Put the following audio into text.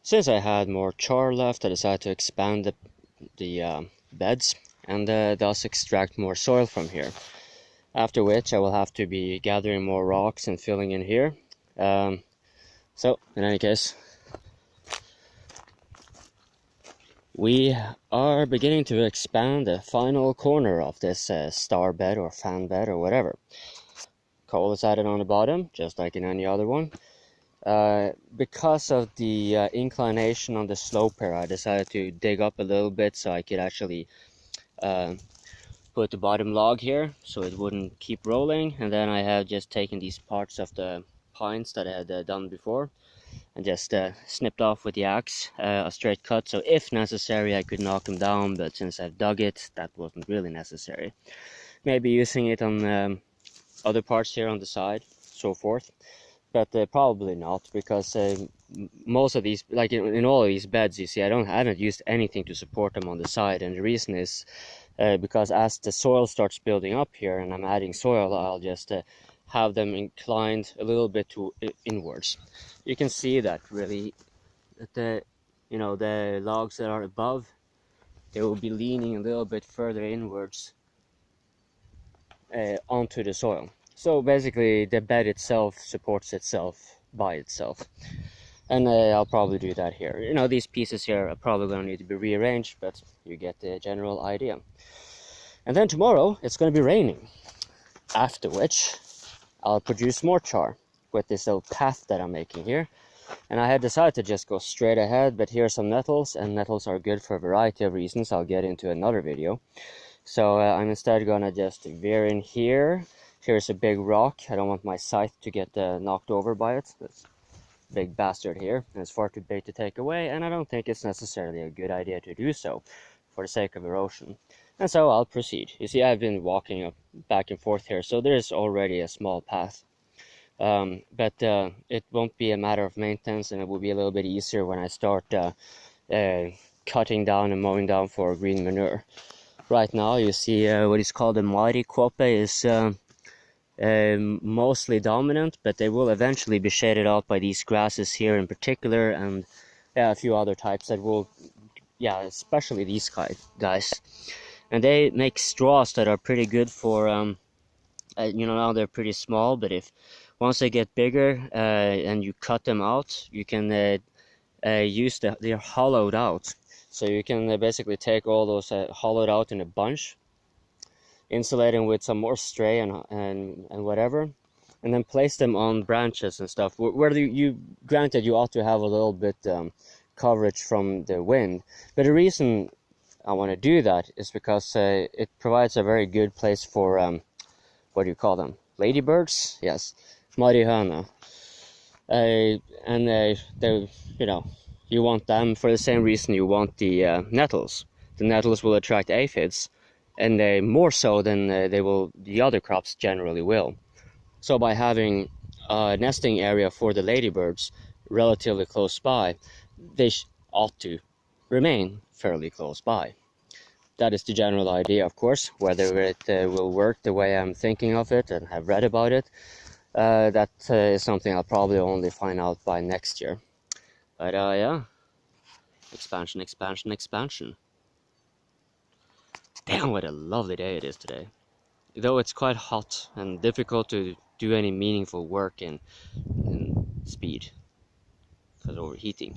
Since I had more char left, I decided to expand the beds and thus extract more soil from here. After which I will have to be gathering more rocks and filling in here. So in any case, we are beginning to expand the final corner of this star bed or fan bed or whatever. Coal is added on the bottom, just like in any other one. Because of the inclination on the slope here, I decided to dig up a little bit so I could actually put the bottom log here so it wouldn't keep rolling. And then I have just taken these parts of the pines that I had done before and just snipped off with the axe, a straight cut, so if necessary I could knock them down, but since I've dug it, that wasn't really necessary. Maybe using it on other parts here on the side, so forth. But probably not, because most of these, like in all of these beds, you see, I haven't used anything to support them on the side, and the reason is because as the soil starts building up here and I'm adding soil, I'll just have them inclined a little bit to inwards. You can see that really, that the logs that are above, they will be leaning a little bit further inwards onto the soil. So basically the bed itself supports itself by itself. And I'll probably do that here. These pieces here are probably going to need to be rearranged, but you get the general idea. And then tomorrow it's going to be raining, after which I'll produce more char with this little path that I'm making here. And I had decided to just go straight ahead, but here are some nettles, and nettles are good for a variety of reasons I'll get into another video. So I'm instead going to just veer in here. Here's a big rock. I don't want my scythe to get knocked over by it. This big bastard here. And it's far too big to take away, and I don't think it's necessarily a good idea to do so for the sake of erosion. And so I'll proceed. You see, I've been walking back and forth here, so there's already a small path. But it won't be a matter of maintenance, and it will be a little bit easier when I start cutting down and mowing down for green manure. Right now, you see what is called a maricope is mostly dominant, but they will eventually be shaded out by these grasses here in particular, and a few other types that will, especially these guys. And they make straws that are pretty good for, now they're pretty small, but once they get bigger and you cut them out, you can use they're hollowed out. So you can basically take all those hollowed out in a bunch, insulate them with some more stray and whatever, and then place them on branches and stuff. Granted, you ought to have a little bit coverage from the wind, but the reason I want to do that is because it provides a very good place for what do you call them? Ladybirds? Yes, marihana. You want them for the same reason you want the nettles. The nettles will attract aphids, and they more so than the other crops generally will. So by having a nesting area for the ladybirds relatively close by, they ought to remain fairly close by. That is the general idea, of course. Whether it will work the way I'm thinking of it and have read about it, that is something I'll probably only find out by next year. But yeah, expansion, expansion, expansion. Damn, what a lovely day it is today. Though it's quite hot and difficult to do any meaningful work in speed because of overheating.